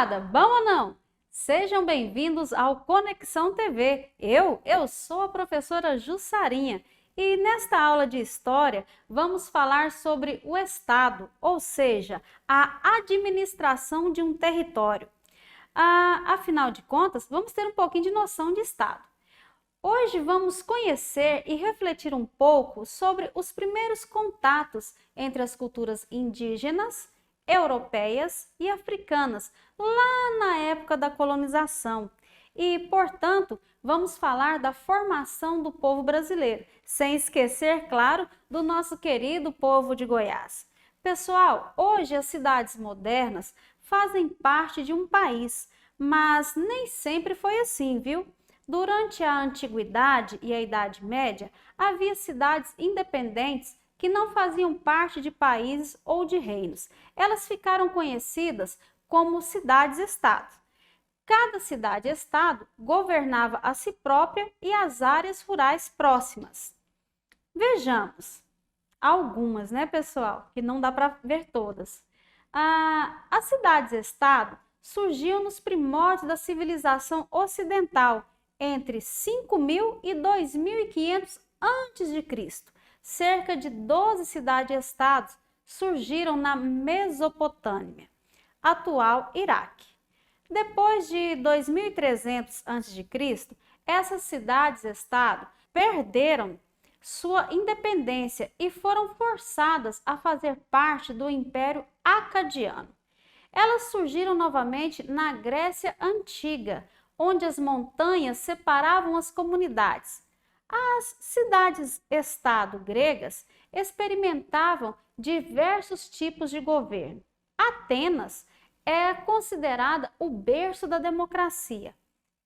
moçada, bom ou não? Sejam bem-vindos ao Conexão TV. Eu sou a professora Jussarinha e nesta aula de História vamos falar sobre o Estado, ou seja, a administração de um território. Afinal de contas, vamos ter um pouquinho de noção de Estado. Hoje vamos conhecer e refletir um pouco sobre os primeiros contatos entre as culturas indígenas, europeias e africanas, lá na época da colonização. E, portanto, vamos falar da formação do povo brasileiro, sem esquecer, claro, do nosso querido povo de Goiás. Pessoal, hoje as cidades modernas fazem parte de um país, mas nem sempre foi assim, viu? Durante a Antiguidade e a Idade Média, havia cidades independentes que não faziam parte de países ou de reinos. Elas ficaram conhecidas como cidades-estado. Cada cidade-estado governava a si própria e as áreas rurais próximas. Vejamos algumas, né, pessoal? Que não dá para ver todas. As cidades-estado surgiam nos primórdios da civilização ocidental, entre 5.000 e 2.500 a.C. Cerca de 12 cidades-estados surgiram na Mesopotâmia, atual Iraque. Depois de 2.300 a.C., essas cidades-estado perderam sua independência e foram forçadas a fazer parte do Império Acadiano. Elas surgiram novamente na Grécia Antiga, onde as montanhas separavam as comunidades. As cidades-estado gregas experimentavam diversos tipos de governo. Atenas é considerada o berço da democracia.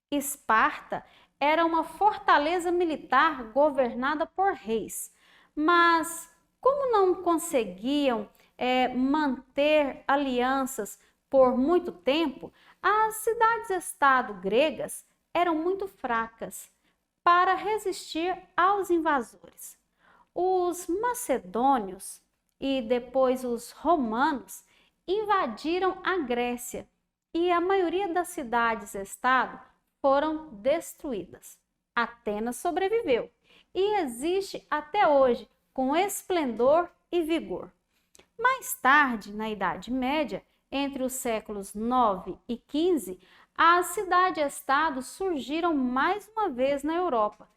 Esparta era uma fortaleza militar governada por reis, mas como não conseguiam manter alianças por muito tempo, as cidades-estado gregas eram muito fracas para resistir aos invasores. Os macedônios e depois os romanos invadiram a Grécia e a maioria das cidades-estado foram destruídas. Atenas sobreviveu e existe até hoje com esplendor e vigor. Mais tarde, na Idade Média, entre os séculos 9 e 15, as cidades-estados surgiram mais uma vez na Europa.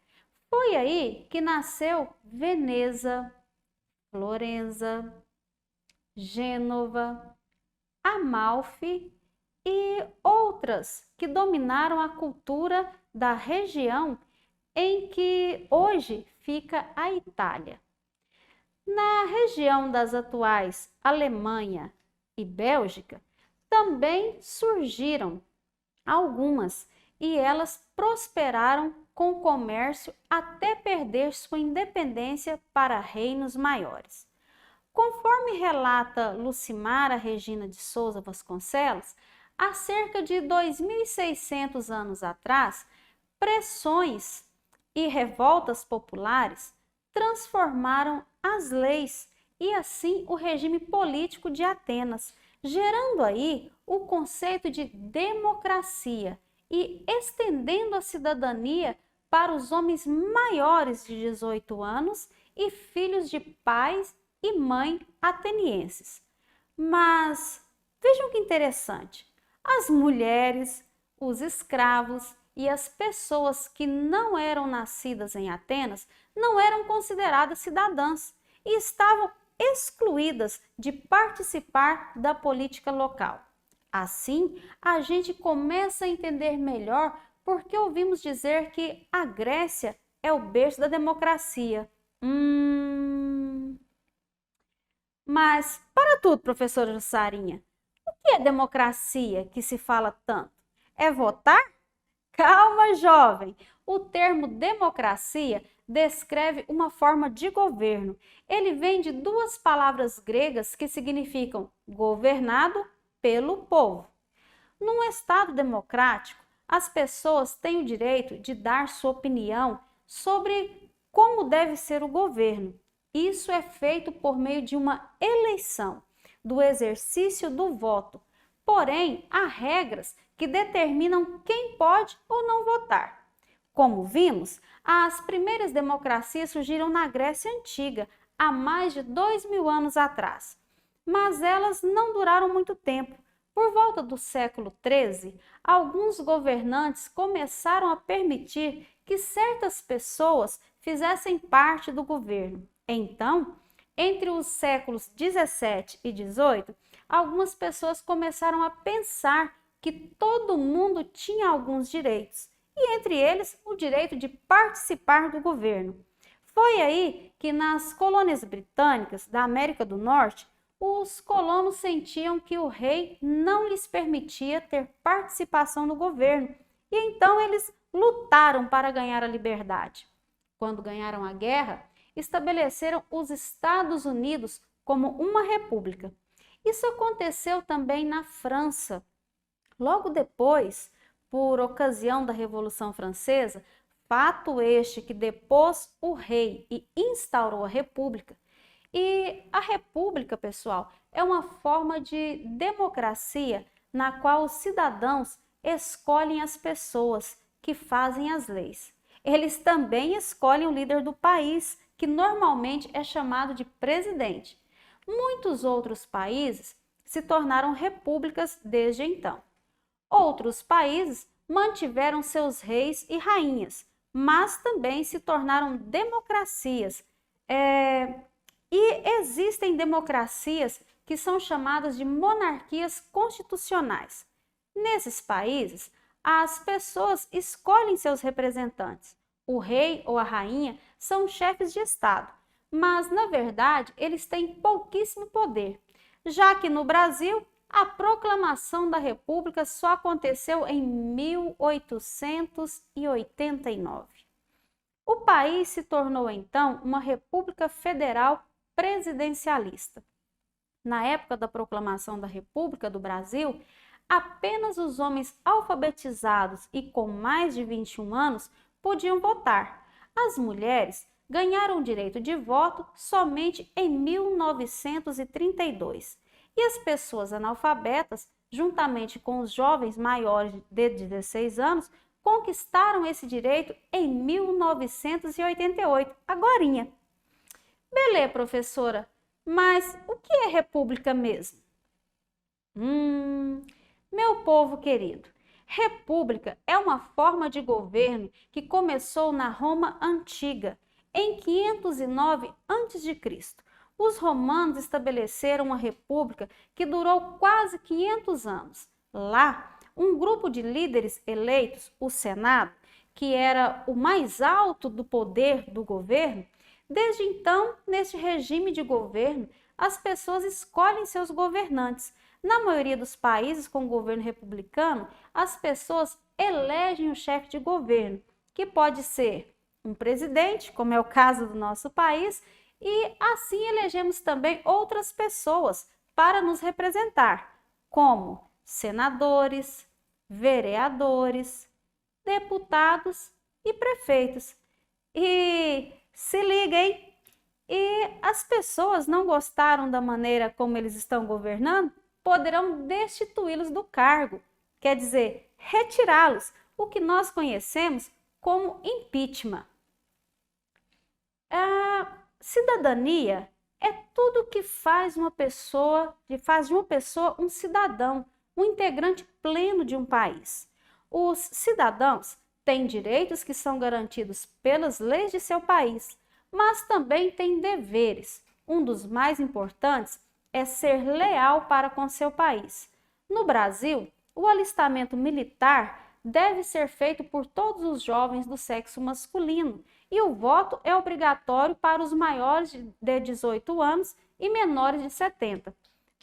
Foi aí que nasceu Veneza, Florença, Gênova, Amalfi e outras que dominaram a cultura da região em que hoje fica a Itália. Na região das atuais Alemanha e Bélgica, também surgiram algumas e elas prosperaram com o comércio até perder sua independência para reinos maiores. Conforme relata Lucimara Regina de Souza Vasconcelos, há cerca de 2.600 anos atrás, pressões e revoltas populares transformaram as leis e assim o regime político de Atenas, gerando aí o conceito de democracia e estendendo a cidadania para os homens maiores de 18 anos e filhos de pais e mãe atenienses. Mas vejam que interessante, as mulheres, os escravos e as pessoas que não eram nascidas em Atenas não eram consideradas cidadãs e estavam excluídas de participar da política local. Assim, a gente começa a entender melhor porque ouvimos dizer que a Grécia é o berço da democracia. Mas, para tudo, professora Jussarinha, o que é democracia que se fala tanto? É votar? Calma, jovem! O termo democracia descreve uma forma de governo. Ele vem de duas palavras gregas que significam governado pelo povo. Num Estado democrático, as pessoas têm o direito de dar sua opinião sobre como deve ser o governo. Isso é feito por meio de uma eleição, do exercício do voto. porém há regras que determinam quem pode ou não votar. Como vimos, as primeiras democracias surgiram na Grécia Antiga, há mais de 2000 anos atrás, mas elas não duraram muito tempo. Por volta do século XIII, alguns governantes começaram a permitir que certas pessoas fizessem parte do governo. Então, entre os séculos XVII e XVIII, algumas pessoas começaram a pensar que todo mundo tinha alguns direitos, e entre eles o direito de participar do governo. Foi aí que nas colônias britânicas da América do Norte, os colonos sentiam que o rei não lhes permitia ter participação no governo, e então eles lutaram para ganhar a liberdade. Quando ganharam a guerra, estabeleceram os Estados Unidos como uma república. Isso aconteceu também na França. Logo depois, por ocasião da Revolução Francesa, fato este que depôs o rei e instaurou a república. E a república, pessoal, é uma forma de democracia na qual os cidadãos escolhem as pessoas que fazem as leis. Eles também escolhem o líder do país, que normalmente é chamado de presidente. Muitos outros países se tornaram repúblicas desde então. Outros países mantiveram seus reis e rainhas, mas também se tornaram democracias. E existem democracias que são chamadas de monarquias constitucionais. Nesses países, as pessoas escolhem seus representantes. O rei ou a rainha são chefes de Estado, mas, na verdade, eles têm pouquíssimo poder, já que no Brasil, a proclamação da República só aconteceu em 1889. O país se tornou, então, uma república federal presidencialista. Na época da proclamação da República do Brasil, apenas os homens alfabetizados e com mais de 21 anos podiam votar. As mulheres ganharam o direito de voto somente em 1932. E as pessoas analfabetas, juntamente com os jovens maiores de 16 anos, conquistaram esse direito em 1988, agorinha. Beleza, professora, mas o que é república mesmo? Meu povo querido, república é uma forma de governo que começou na Roma Antiga, em 509 a.C. Os romanos estabeleceram uma república que durou quase 500 anos. Lá, um grupo de líderes eleitos, o Senado, que era o mais alto do poder do governo, desde então, neste regime de governo, as pessoas escolhem seus governantes. Na maioria dos países com governo republicano, as pessoas elegem o chefe de governo, que pode ser um presidente, como é o caso do nosso país, e assim elegemos também outras pessoas para nos representar, como senadores, vereadores, deputados e prefeitos. E se liguem, e as pessoas não gostaram da maneira como eles estão governando, poderão destituí-los do cargo, quer dizer, retirá-los, o que nós conhecemos como impeachment. A cidadania é tudo que faz de uma pessoa um cidadão, um integrante pleno de um país. Os cidadãos têm direitos que são garantidos pelas leis de seu país, mas também têm deveres. Um dos mais importantes é ser leal para com seu país. No Brasil, o alistamento militar deve ser feito por todos os jovens do sexo masculino e o voto é obrigatório para os maiores de 18 anos e menores de 70.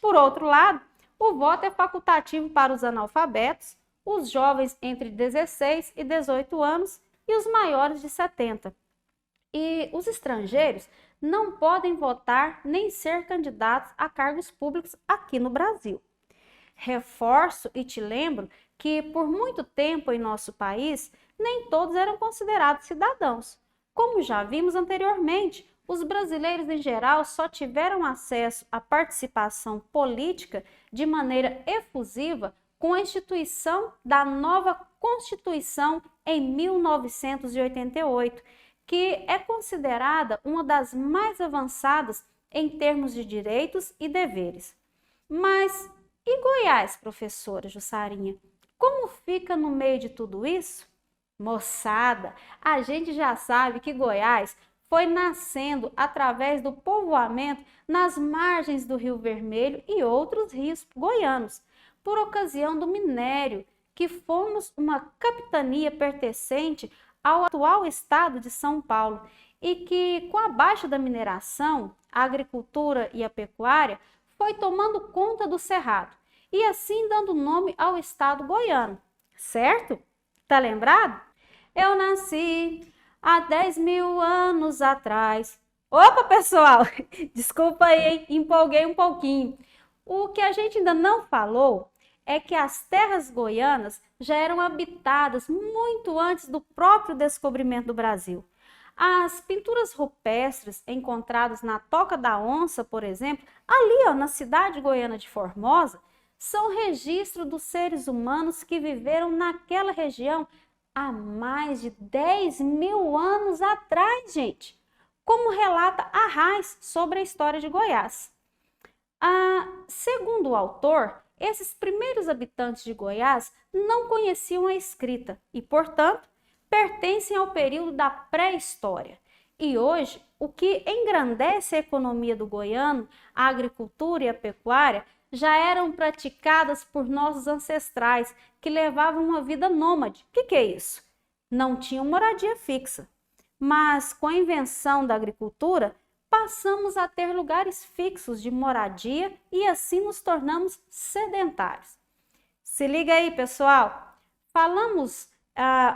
Por outro lado, o voto é facultativo para os analfabetos, os jovens entre 16 e 18 anos e os maiores de 70. E os estrangeiros não podem votar nem ser candidatos a cargos públicos aqui no Brasil. Reforço e te lembro que por muito tempo em nosso país, nem todos eram considerados cidadãos. Como já vimos anteriormente, os brasileiros em geral só tiveram acesso à participação política de maneira efusiva com a instituição da nova Constituição em 1988, que é considerada uma das mais avançadas em termos de direitos e deveres. Mas e Goiás, professora Jussarinha? Como fica no meio de tudo isso? Moçada, a gente já sabe que Goiás foi nascendo através do povoamento nas margens do Rio Vermelho e outros rios goianos, por ocasião do minério, que fomos uma capitania pertencente ao atual estado de São Paulo e que, com a baixa da mineração, a agricultura e a pecuária, foi tomando conta do cerrado e assim dando nome ao estado goiano, certo? Tá lembrado? Eu nasci há 10.000 anos atrás. Opa, pessoal! Desculpa aí, hein? Empolguei um pouquinho. O que a gente ainda não falou é que as terras goianas já eram habitadas muito antes do próprio descobrimento do Brasil. As pinturas rupestres encontradas na Toca da Onça, por exemplo, ali na cidade goiana de Formosa, são registro dos seres humanos que viveram naquela região há mais de 10.000 anos atrás, gente, como relata Arraes sobre a história de Goiás. Segundo o autor, esses primeiros habitantes de Goiás não conheciam a escrita e, portanto, pertencem ao período da pré-história. E hoje, o que engrandece a economia do goiano, a agricultura e a pecuária, já eram praticadas por nossos ancestrais, que levavam uma vida nômade. O que é isso? Não tinham moradia fixa. Mas com a invenção da agricultura, passamos a ter lugares fixos de moradia e assim nos tornamos sedentários. Se liga aí, pessoal! Falamos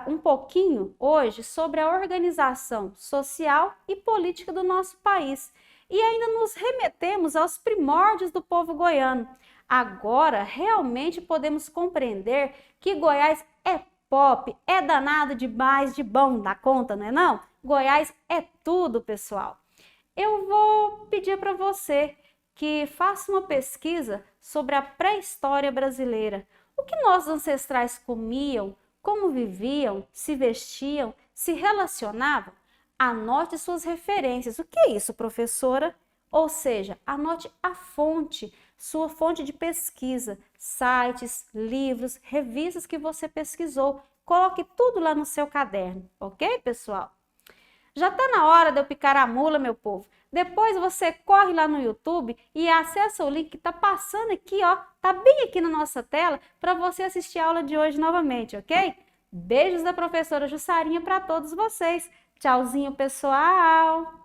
um pouquinho hoje sobre a organização social e política do nosso país e ainda nos remetemos aos primórdios do povo goiano. Agora, realmente podemos compreender que Goiás é pop, é danado demais de bom da conta, não é não? Goiás é tudo, pessoal. Eu vou pedir para você que faça uma pesquisa sobre a pré-história brasileira. O que nossos ancestrais comiam, como viviam, se vestiam, se relacionavam? Anote suas referências. O que é isso, professora? Ou seja, anote a fonte, sua fonte de pesquisa, sites, livros, revistas que você pesquisou. Coloque tudo lá no seu caderno, ok, pessoal? Já está na hora de eu picar a mula, meu povo. Depois você corre lá no YouTube e acessa o link que está passando aqui, ó. Tá bem aqui na nossa tela para você assistir a aula de hoje novamente, ok? Beijos da professora Jussarinha para todos vocês. Tchauzinho, pessoal!